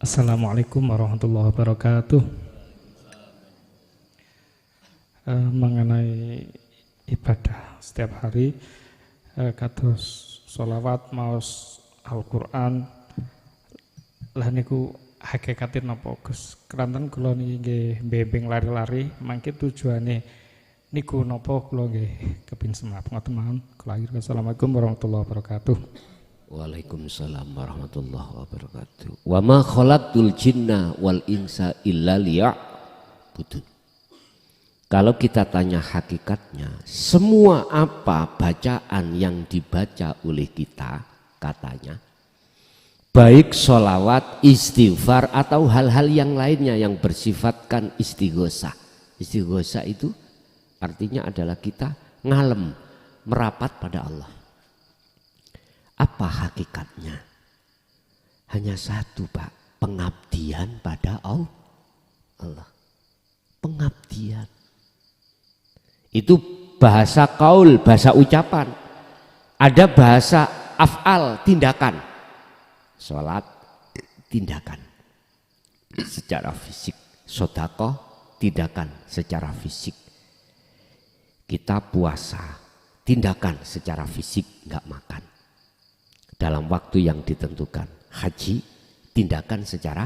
Assalamualaikum warahmatullahi wabarakatuh. Mengenai ibadah setiap hari, kados sholawat maos Al-Quran, lah niku hakikatin napa Gus? Keranten kula niki nggih mbembing lari-lari, mangke tujuane niku napa kula nggih kepin semap ngoten mawon. Kula akhir assalamualaikum warahmatullahi wabarakatuh. Waalaikumsalam warahmatullahi wabarakatuh. Wa ma khalaqtul jinna wal insa illa liya'budun. Kalau kita tanya hakikatnya, semua apa bacaan yang dibaca oleh kita katanya, baik sholawat, istighfar atau hal-hal yang lainnya yang bersifatkan istighosah. Istighosah itu artinya adalah kita ngalem, merapat pada Allah. Apa hakikatnya? Hanya satu, Pak, pengabdian pada Allah. Pengabdian. Itu bahasa kaul, bahasa ucapan. Ada bahasa af'al, tindakan. Sholat, tindakan secara fisik. Sedekah, tindakan secara fisik. Kita puasa, tindakan secara fisik, nggak makan dalam waktu yang ditentukan. Haji, tindakan secara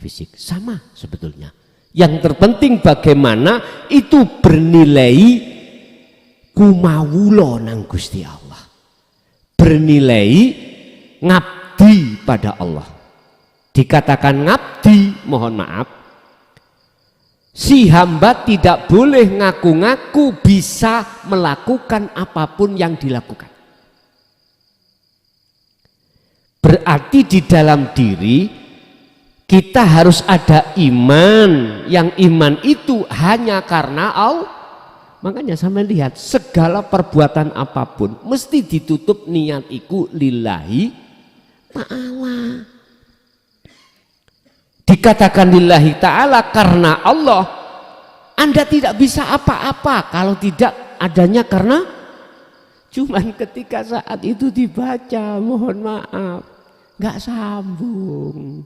fisik. Sama sebetulnya. Yang terpenting bagaimana itu bernilai kumawulo nang Gusti Allah. Bernilai ngabdi pada Allah. Dikatakan ngabdi, mohon maaf, si hamba tidak boleh ngaku-ngaku bisa melakukan apapun yang dilakukan. Berarti di dalam diri kita harus ada iman, yang iman itu hanya karena Allah. Makanya sampai lihat segala perbuatan apapun mesti ditutup niat iku lillahi ta'ala. Dikatakan lillahi ta'ala karena Allah. Anda tidak bisa apa-apa kalau tidak adanya karena cuman ketika saat itu dibaca, mohon maaf, nggak sambung,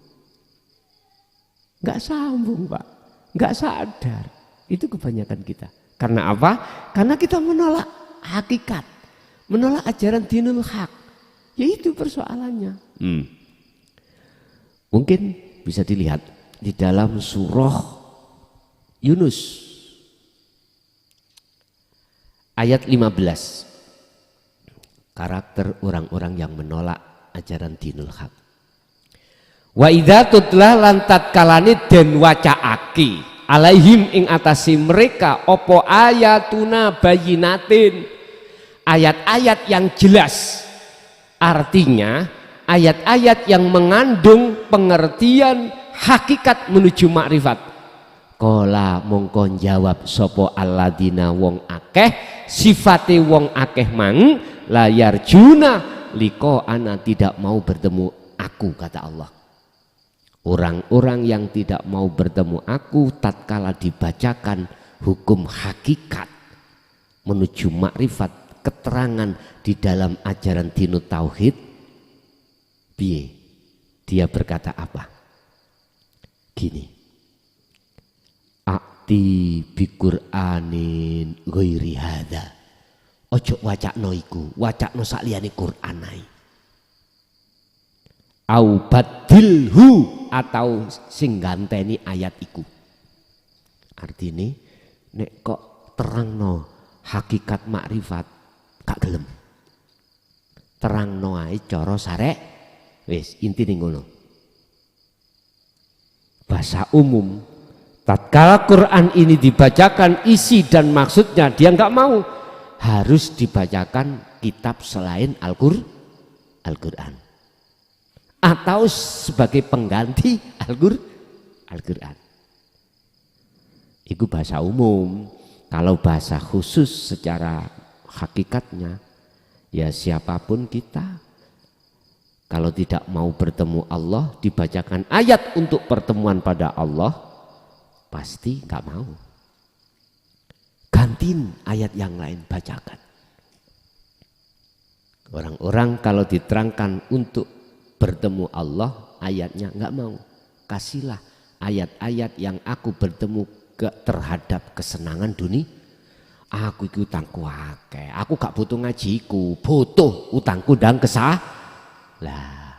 Pak, nggak sadar. Itu kebanyakan kita. Karena apa? Karena kita menolak hakikat, menolak ajaran dinul haq. Yaitu persoalannya. Mungkin bisa dilihat di dalam surah Yunus ayat 15. Karakter orang-orang yang menolak ajaran dinul haq. Wa idza tutla lan tatkalane den wacaake alaihim ing atasi mereka opo ayatuna bayinatin, ayat-ayat yang jelas. Artinya ayat-ayat yang mengandung pengertian hakikat menuju makrifat. Kola mongko jawab sopo alladina wong akeh, sifate wong akeh mang layar juna liko ana tidak mau bertemu aku, kata Allah. Orang-orang yang tidak mau bertemu aku tatkala dibacakan hukum hakikat menuju makrifat, keterangan di dalam ajaran dinut tauhid, piye? Dia berkata apa? Gini, akti bi Qur'anin ghairi hadza. Ojo wacakno iku, wacakno sakliyane Qur'an ae. Au badilhu, atau sing ganteni ayat iku. Artine nek kok terangno hakikat makrifat gak gelem. Terangno ae cara sarek, wis intine ngono. Bahasa umum, tatkala Quran ini dibacakan isi dan maksudnya dia nggak mau, harus dibacakan kitab selain Al-Quran atau sebagai pengganti Al-Quran. Itu bahasa umum. Kalau bahasa khusus secara hakikatnya, ya siapapun kita, kalau tidak mau bertemu Allah, dibacakan ayat untuk pertemuan pada Allah, pasti nggak mau. Gantiin ayat yang lain, bacakan. Orang-orang kalau diterangkan untuk bertemu Allah, ayatnya nggak mau. kasihlah ayat-ayat yang aku bertemu terhadap kesenangan dunia. Aku iki utangku akeh, aku gak butuh ngajiku, butuh utangku dan kesah. Lah,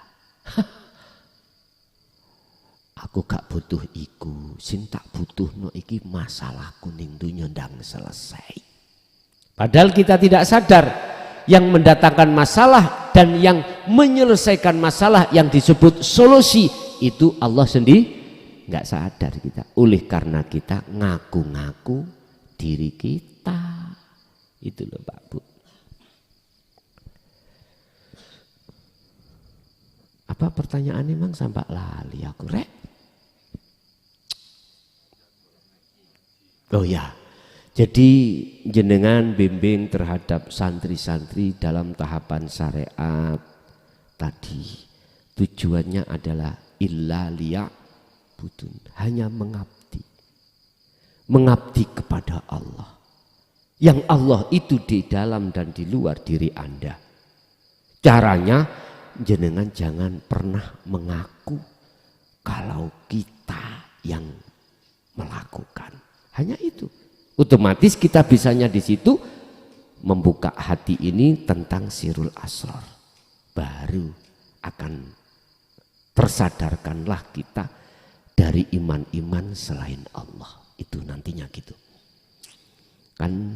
aku gak butuh iku, sing tak butuhno iki masalahku ning dunya ndang selesai. Padahal kita tidak sadar yang mendatangkan masalah dan yang menyelesaikan masalah yang disebut solusi itu Allah sendiri. Nggak sadar kita, oleh karena kita ngaku-ngaku diri kita. Itu loh Pak Bu. Apa pertanyaannya Mang sampai lali aku rek? Oh ya, jadi jenengan bimbing terhadap santri-santri dalam tahapan syariat tadi. Tujuannya adalah illa liya'budun, hanya mengabdi. Mengabdi kepada Allah. Yang Allah itu di dalam dan di luar diri Anda. Caranya jenengan jangan pernah mengaku kalau kita yang melakukan. Hanya itu. Otomatis kita bisanya di situ membuka hati ini tentang sirul asrar. Baru akan tersadarkanlah kita dari iman-iman selain Allah. Itu nantinya gitu. Kan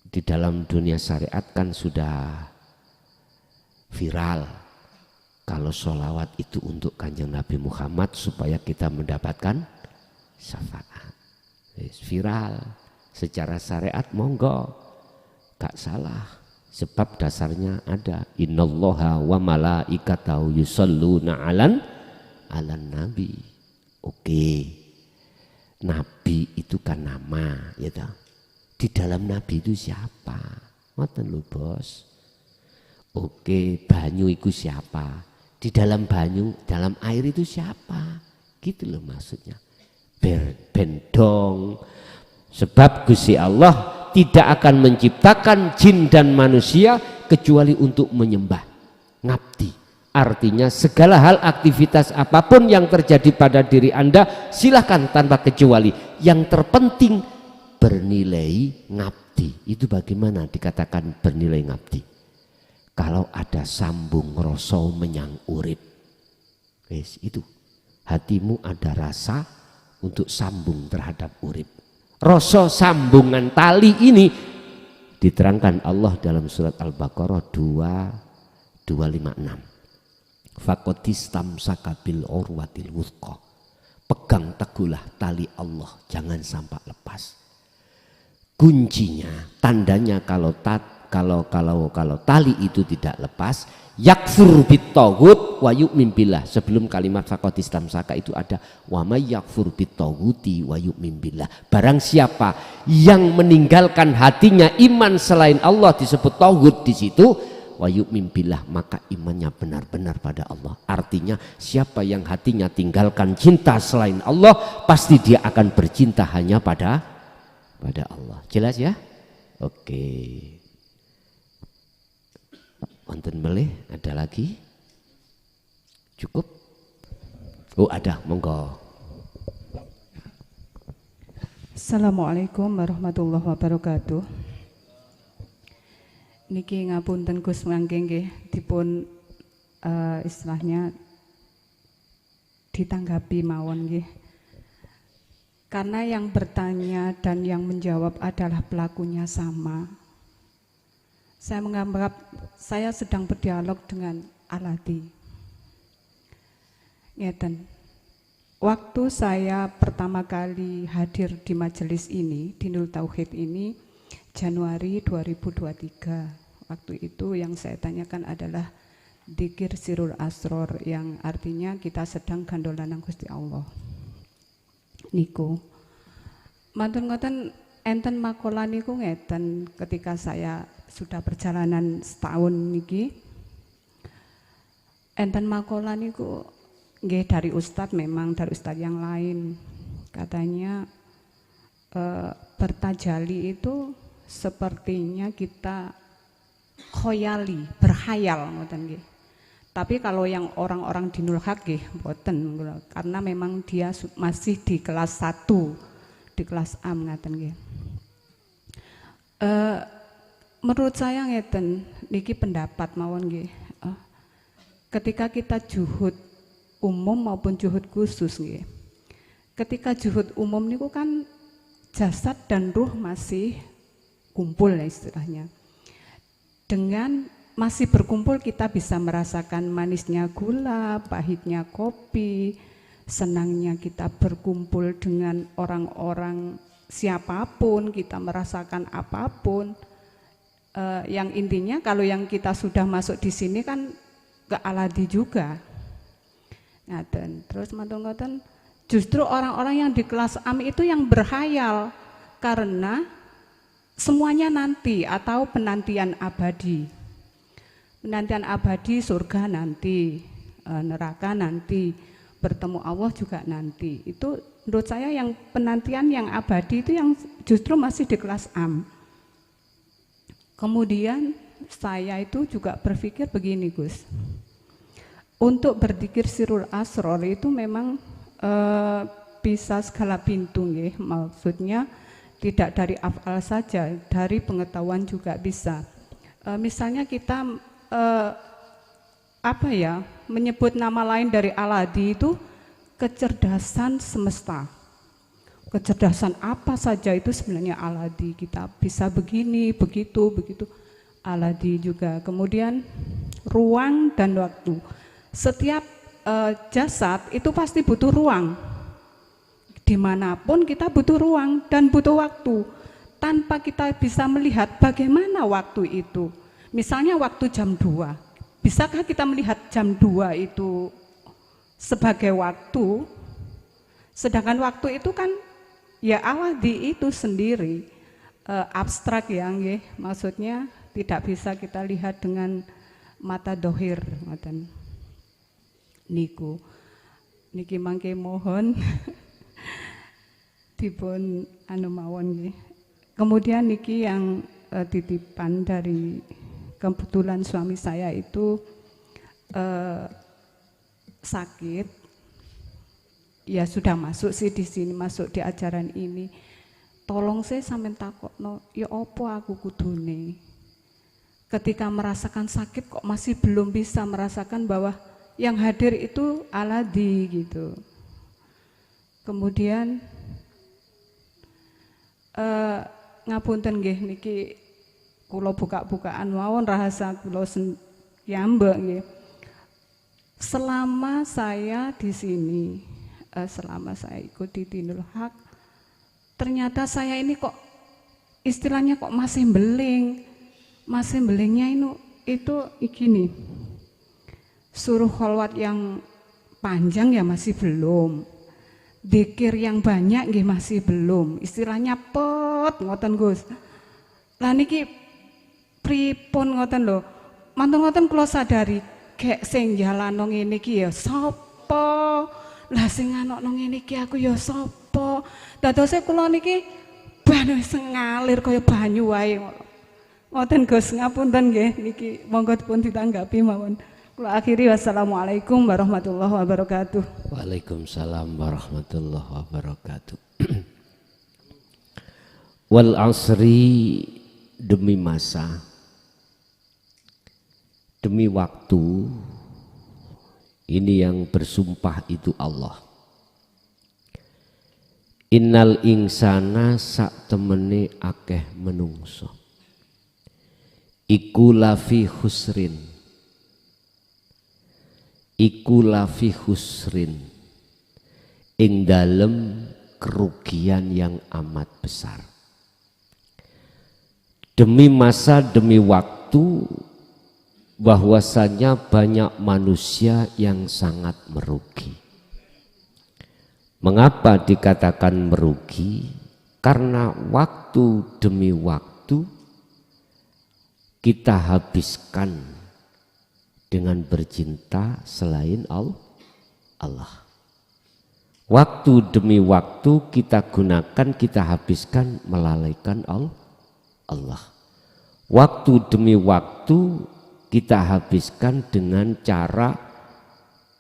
di dalam dunia syariat kan sudah viral kalau sholawat itu untuk Kanjeng Nabi Muhammad supaya kita mendapatkan syafaat. Viral secara syariat monggo, gak salah, sebab dasarnya ada innallaha wa malaikatahu yusholluna alan nabi. Oke, nabi itu kan nama, ya toh. Di dalam nabi itu siapa? Ngoten lho Bos. Oke, banyu itu siapa? Di dalam banyu, dalam air itu siapa? Gitu loh maksudnya. Bendong. Sebab Gusti Allah tidak akan menciptakan jin dan manusia kecuali untuk menyembah, ngabdi. Artinya segala hal aktivitas apapun yang terjadi pada diri Anda silahkan tanpa kecuali. Yang terpenting bernilai ngabdi. Itu bagaimana dikatakan bernilai ngabdi? Kalau ada sambung rasa menyang urip. Wes itu. Hatimu ada rasa untuk sambung terhadap urip. Rasa sambungan tali ini diterangkan Allah dalam surat Al-Baqarah 256. Faqatistam sakabil urwatil wuthqa. Pegang teguhlah tali Allah, jangan sampai lepas. Kuncinya, tandanya kalau tali itu tidak lepas, yakfur bitaghut wa yu'min billah. Sebelum kalimat faqatistam saka itu ada wa may yakfur bitaghuti wa yu'min billah. Barang siapa yang meninggalkan hatinya iman selain Allah disebut taghut di situ, wa yu'min billah, maka imannya benar-benar pada Allah. Artinya siapa yang hatinya tinggalkan cinta selain Allah, pasti dia akan bercinta hanya pada Allah. Jelas ya? Oke. Wonten melih, ada lagi? Cukup? Oh ada, monggo. Assalamualaikum warahmatullahi wabarakatuh. Niki ngapunten Gus mangke nggih dipun istilahnya ditanggapi mawon nggih. Karena yang bertanya dan yang menjawab adalah pelakunya sama. Saya menganggap saya sedang berdialog dengan Alati. Ngeten. Waktu saya pertama kali hadir di majelis ini, di Nurul Tauhid ini, Januari 2023. Waktu itu yang saya tanyakan adalah dzikir sirul asror, yang artinya kita sedang gandolan Gusti Allah. Niku mantun ngoten enten makola niku ngeten ketika saya sudah perjalanan setahun niki, enten makola niku nggih dari ustadz, memang dari ustadz yang lain, katanya bertajali itu sepertinya kita khoyali, berhayal ngoten nggih. Tapi kalau yang orang-orang di Nulhak nggih mboten, karena memang dia masih di kelas 1, di kelas A ngaten nggih. Menurut saya ngeten niki pendapat mawon nggih. Ketika kita juhud umum maupun juhud khusus nggih. Ketika juhud umum niku kan jasad dan ruh masih kumpul ya istilahnya. Dengan masih berkumpul kita bisa merasakan manisnya gula, pahitnya kopi, senangnya kita berkumpul dengan orang-orang siapapun, kita merasakan apapun. Yang intinya kalau yang kita sudah masuk di sini kan ke aladi juga. Ngaten. Terus ngoten justru orang-orang yang di kelas AM itu yang berkhayal karena semuanya nanti atau penantian abadi. Penantian abadi surga nanti, neraka nanti, bertemu Allah juga nanti. Itu menurut saya yang penantian yang abadi itu yang justru masih di kelas AM. Kemudian saya itu juga berpikir begini Gus. Untuk berzikir sirul asror itu memang bisa segala pintu nggih. Maksudnya tidak dari afal saja, dari pengetahuan juga bisa. Misalnya kita menyebut nama lain dari aladi itu kecerdasan semesta. Kecerdasan apa saja itu sebenarnya aladi. Kita bisa begini, begitu, aladi juga. Kemudian ruang dan waktu. Setiap jasad itu pasti butuh ruang. Dimanapun kita butuh ruang dan butuh waktu. Tanpa kita bisa melihat bagaimana waktu itu. Misalnya waktu jam 2, bisakah kita melihat jam 2 itu sebagai waktu? Sedangkan waktu itu kan ya aladi itu sendiri, abstrak ya nggih. Maksudnya tidak bisa kita lihat dengan mata dohir. Niku niki mangke mohon dipun anu mawon nggih. Kemudian niki yang titipan dari kebetulan suami saya itu sakit, ya sudah masuk sih di sini, masuk di ajaran ini. Tolong saya sampean takokno, ya opo aku kudune. Ketika merasakan sakit kok masih belum bisa merasakan bahwa yang hadir itu aladi gitu. Kemudian ngapunten nggih niki kula buka-bukaan mawon rahasia kula yambek nggih. Selama saya di sini, selama saya ikut di Dinul Haq, ternyata saya ini kok istilahnya kok masih beling. Masih belingnya itu gini. Suruh kholwat yang panjang ya masih belum. Dzikir yang banyak nggih masih belum. Istilahnya pot ngoten Gus. Lah niki pripun ngoten lho. Mantun ngoten kula sadari gek sing jalano ngene iki ya sapa? Lah sing anokno ngene iki aku ya sapa? Dadose kula niki ban wis ngalir kaya banyu wae. Ngoten Gus, ngapunten nggih niki monggo dipun ditanggapi mawon. Kula akhiri wassalamualaikum warahmatullahi wabarakatuh. Waalaikumsalam warahmatullahi wabarakatuh. Wal asri, demi masa, demi waktu, ini yang bersumpah itu Allah. Innal insana sak temene akeh menungso iku lafi khusrin, iku lafi khusrin, ing dalem kerugian yang amat besar. Demi masa, demi waktu, bahwasanya banyak manusia yang sangat merugi. Mengapa dikatakan merugi? Karena waktu demi waktu kita habiskan dengan bercinta selain Allah. Waktu demi waktu kita gunakan, kita habiskan melalaikan Allah. Waktu demi waktu kita habiskan dengan cara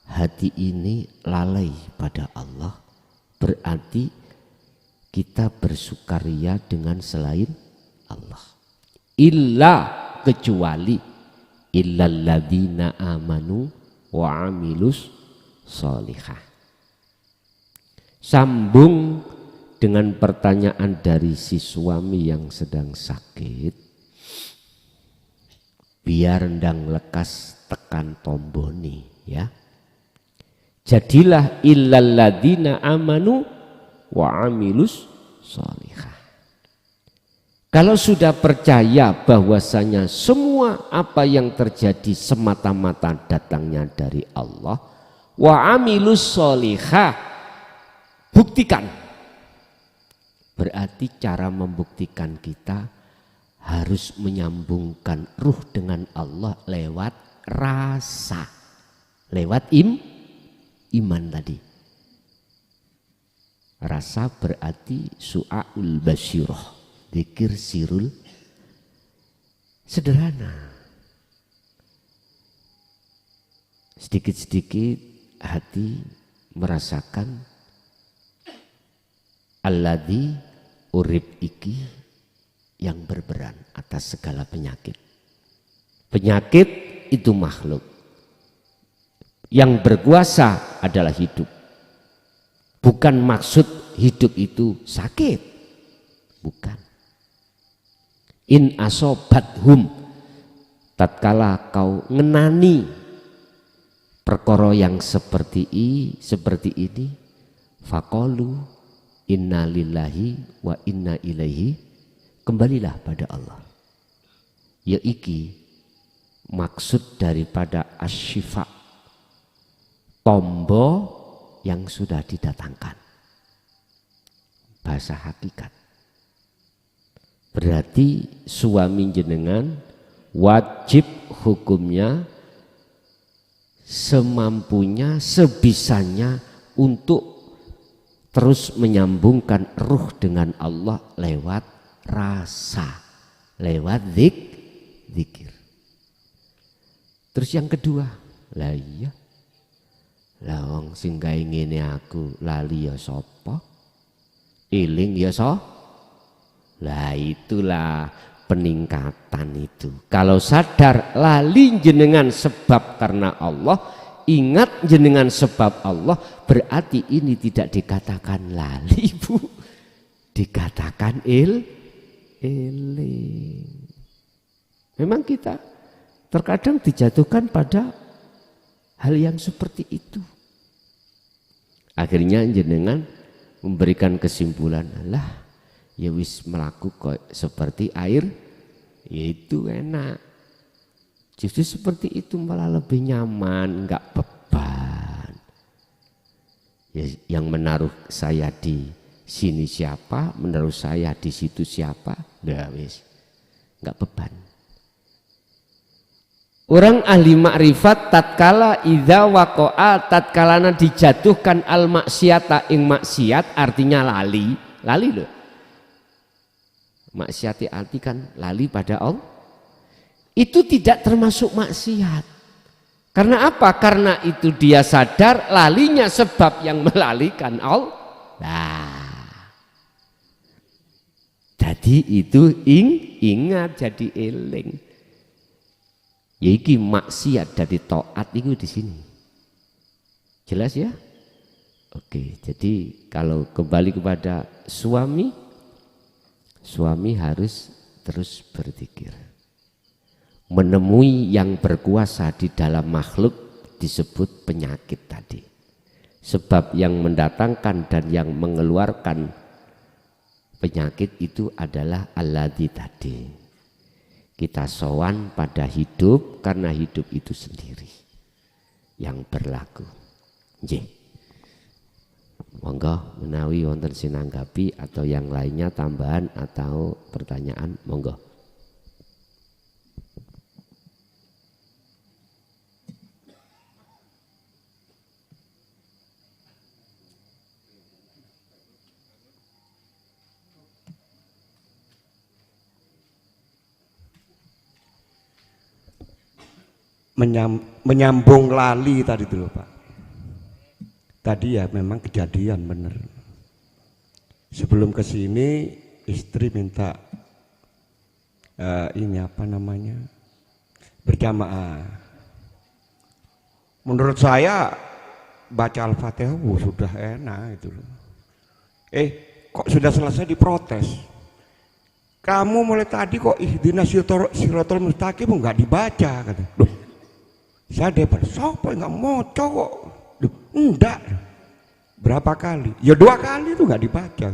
hati ini lalai pada Allah, berarti kita bersukaria dengan selain Allah. Illa, kecuali illalladzina amanu wa amilus sholihah. Sambung dengan pertanyaan dari si suami yang sedang sakit, biar ndang lekas tekan tomboni ya. Jadilah illalladzina amanu wa amilus sholihah. Kalau sudah percaya bahwasanya semua apa yang terjadi semata-mata datangnya dari Allah, wa amilus sholihah, buktikan. Berarti cara membuktikan kita harus menyambungkan ruh dengan Allah lewat rasa, lewat iman tadi. Rasa berarti su'aul basyirah, dzikir sirul, sederhana. Sedikit-sedikit hati merasakan alladzi urib iki yang berperan atas segala penyakit. Penyakit itu makhluk. Yang berkuasa adalah hidup. Bukan maksud hidup itu sakit. Bukan. In asobathum, tatkala kau ngenani perkara yang seperti ini, faqalu inna lillahi wa inna ilaihi, kembalilah pada Allah. Ya iki maksud daripada asyifa, tombo yang sudah didatangkan. Bahasa hakikat. Berarti suami jenengan wajib hukumnya semampunya, sebisanya untuk terus menyambungkan ruh dengan Allah lewat rasa, lewat zikir. Terus yang kedua, lah iya, lah wong sing gawe ngene aku lali ya sapa? Eling ya so? Lah itulah peningkatan itu. Kalau sadar lali jenengan sebab karena Allah, ingat jenengan sebab Allah, berarti ini tidak dikatakan lali, Bu. Dikatakan eling. Memang kita terkadang dijatuhkan pada hal yang seperti itu. Akhirnya jenengan memberikan kesimpulan, lah ya wis melaku kok seperti air, yaitu enak. Justru seperti itu malah lebih nyaman, enggak beban. Ya, yang menaruh saya di sini siapa, menaruh saya di situ siapa, dah wis enggak beban. Orang ahli makrifat tatkala idza waqa'a, tatkalana dijatuhkan al maksiata ing maksiat, artinya lali loh. Maksiati arti kan lali pada Allah. Itu tidak termasuk maksiat. Karena apa? Karena itu dia sadar lalinya sebab yang melalikan Allah. Nah, jadi itu ingat, jadi eling. Ya iki maksiat dari taat itu di sini. Jelas ya? Oke, jadi kalau kembali kepada suami harus terus berzikir. Menemui yang berkuasa di dalam makhluk disebut penyakit tadi. Sebab yang mendatangkan dan yang mengeluarkan penyakit itu adalah alladzi tadi. Kita sowan pada hidup karena hidup itu sendiri yang berlaku. Nggih. Monggo menawi wonten sinanggapi atau yang lainnya tambahan atau pertanyaan, monggo. menyambung lali tadi dulu Pak. Tadi ya memang kejadian bener. Sebelum ke sini istri minta ini apa namanya, berjamaah. Menurut saya baca Al-Fatihah sudah enak itu. Kok sudah selesai diprotes. Kamu mulai tadi kok ihdinas siratal mustaqim nggak dibaca kata. Loh, saya debat, siapa yang nggak mau cowok? Loh, enggak. Berapa kali? Ya 2 kali itu nggak dibaca.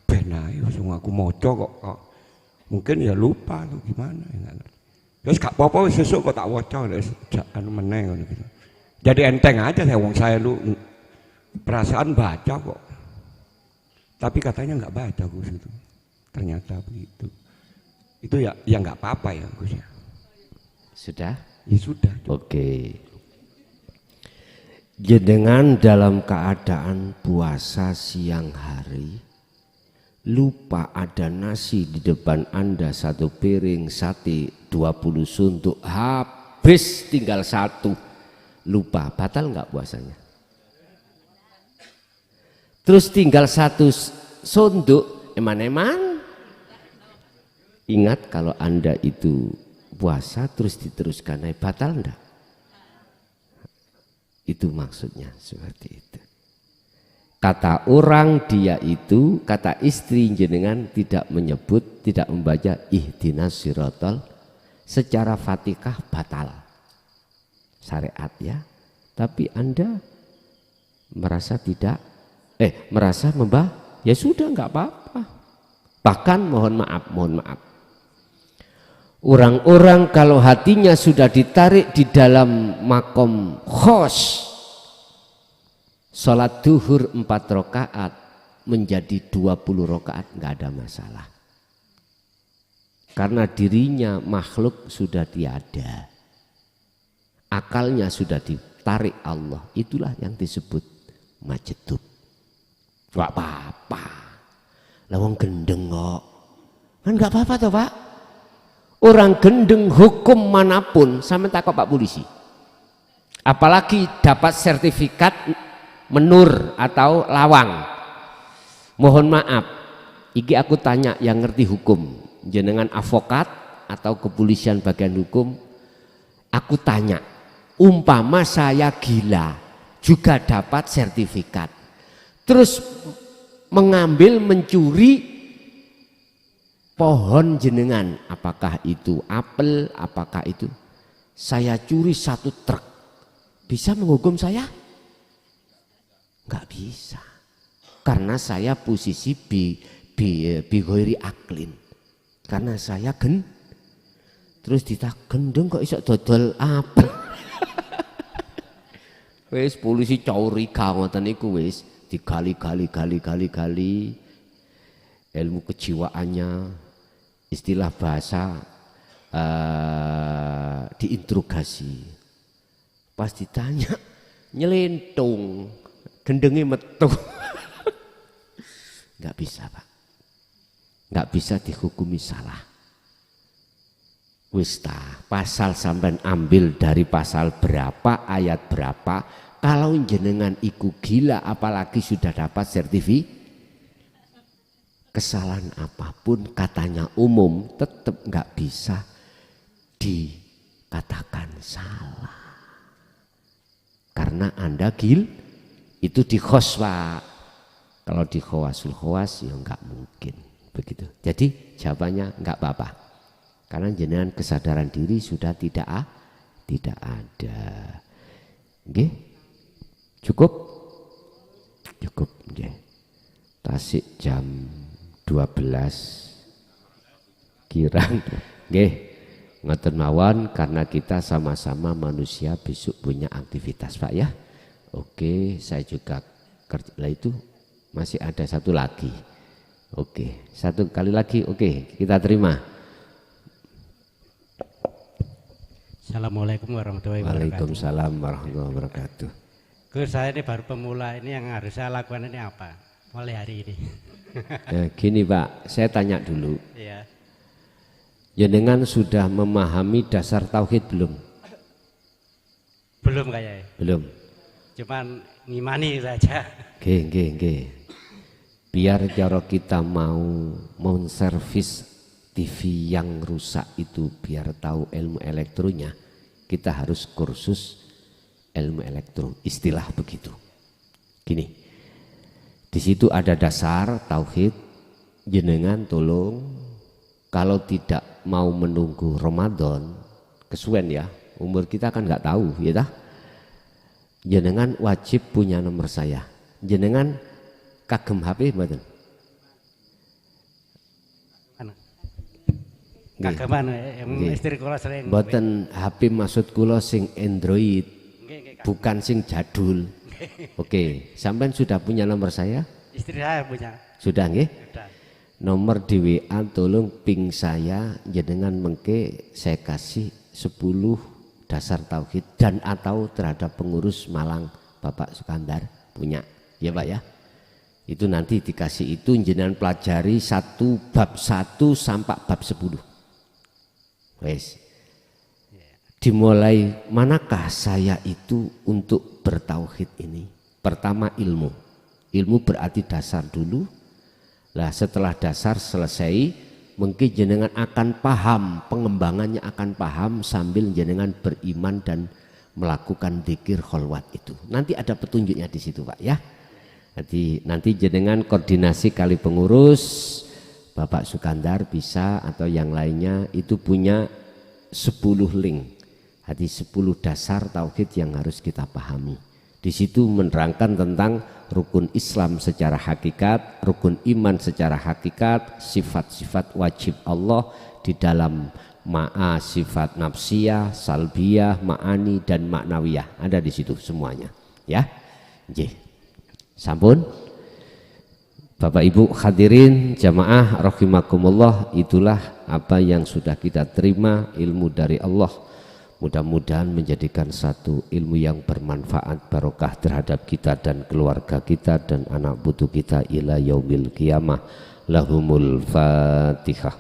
Benar, langsung aku mau cowok. Mungkin ya lupa atau gimana. Terus gak apa-apa sesuk kok tak waca anu meneng gitu. Jadi enteng aja saya lu perasaan baca kok. Tapi katanya nggak baca Gus itu. Ternyata begitu. Itu ya nggak apa-apa ya Gus ya. Sudah? Ya sudah. Oke. Jenengan dalam keadaan puasa siang hari, lupa ada nasi di depan Anda 1 piring sate 20 suntuk, habis tinggal 1, lupa, batal nggak puasanya? Terus tinggal 1 suntuk, eman-eman. Ingat kalau Anda itu puasa terus diteruskan, batal enggak? Itu maksudnya seperti itu. Kata orang dia itu, kata istri jenengan tidak menyebut, tidak membaca ihdinas siratal secara Fatihah batal. Syariat ya. Tapi Anda merasa tidak, merasa ya sudah nggak apa-apa. Bahkan mohon maaf. Orang-orang kalau hatinya sudah ditarik di dalam makom khos, sholat duhur 4 rakaat menjadi 20 rakaat nggak ada masalah. Karena dirinya makhluk sudah tiada, akalnya sudah ditarik Allah, itulah yang disebut majedub. Gak apa-apa, lawang gendeng kok, kan gak apa-apa toh Pak. Orang gendeng hukum manapun sama takut Pak polisi, apalagi dapat sertifikat menur atau lawang. Mohon maaf, iki aku tanya yang ngerti hukum, jenengan advokat atau kepolisian bagian hukum, aku tanya, umpama saya gila juga dapat sertifikat, terus mengambil mencuri pohon jenengan, apakah itu apel, apakah itu saya curi 1 truk, bisa menghukum saya? Nggak bisa, karena saya posisi bighoiri aklin, karena saya terus gendeng kok iso dodol apel. Wis polisi curiga ngoten niku, wis digali ilmu kejiwaannya, istilah bahasa diinterogasi. Pas ditanya nyelentung, gendengnya metu. Nggak bisa Pak, nggak bisa dihukumi salah. Wista pasal sampai ambil dari pasal berapa, ayat berapa. Kalau jenengan iku gila apalagi sudah dapat sertifikat, kesalahan apapun katanya umum tetap nggak bisa dikatakan salah. Karena Anda itu di khos Pak. Kalau di khawasul khawas ya nggak mungkin begitu. Jadi jawabannya nggak apa-apa. Karena jenengan kesadaran diri sudah tidak ada. Oke? Cukup nggih. Tasik jam 12 kirang. Nggih. Ngoten mawon, karena kita sama-sama manusia besok punya aktivitas Pak ya. Oke, saya juga kerja itu masih ada 1 lagi. Oke, 1 kali lagi. Oke, kita terima. Assalamualaikum warahmatullahi wabarakatuh. Waalaikumsalam warahmatullahi wabarakatuh. Gus, saya ini baru pemula, ini yang harus saya lakukan ini apa mulai hari ini? Gini Pak, saya tanya dulu. Iya. Jenengan sudah memahami dasar tauhid belum? Belum kayaknya. Belum. Cuman ngimani saja. Nggih. Biar cara kita mau servis TV yang rusak itu biar tahu ilmu elektronya, kita harus kursus ilmu elektro, istilah begitu. Gini, di situ ada dasar tauhid. Jenengan tolong kalau tidak mau menunggu Ramadan, kesuwen ya, umur kita kan nggak tahu, ya dah. Jenengan wajib punya nomor saya. Jenengan kagem HP mboten? Kageman istri kula sering. Mboten HP maksud kula sing Android. Bukan sing jadul. Oke, sampean sudah punya nomor saya? Istri saya punya. Sudah nggih? Sudah. Nomor di WA tolong ping saya, jenengan mengke saya kasih 10 dasar tauhid dan atau terhadap pengurus Malang Bapak Sukandar punya. Ya Pak ya. Itu nanti dikasih itu jenengan pelajari bab 1 sampai bab 10. Wes. Dimulai manakah saya itu untuk bertauhid ini? Pertama ilmu. Ilmu berarti dasar dulu. Lah setelah dasar selesai, mungkin jenengan akan paham, pengembangannya akan paham sambil jenengan beriman dan melakukan dzikir kholwat itu. Nanti ada petunjuknya di situ Pak ya. Nanti jenengan koordinasi kali pengurus Bapak Sukandar bisa atau yang lainnya itu punya 10 link. 10 dasar tauhid yang harus kita pahami. Di situ menerangkan tentang rukun Islam secara hakikat, rukun iman secara hakikat, sifat-sifat wajib Allah di dalam sifat nafsiyah, salbiyah, ma'ani dan maknawiyah. Ada di situ semuanya, ya. Nggih. Sampun. Bapak Ibu hadirin jamaah rahimakumullah, itulah apa yang sudah kita terima ilmu dari Allah. Mudah-mudahan menjadikan satu ilmu yang bermanfaat barokah terhadap kita dan keluarga kita dan anak putu kita ila yaumil qiyamah. Lahumul Fatihah.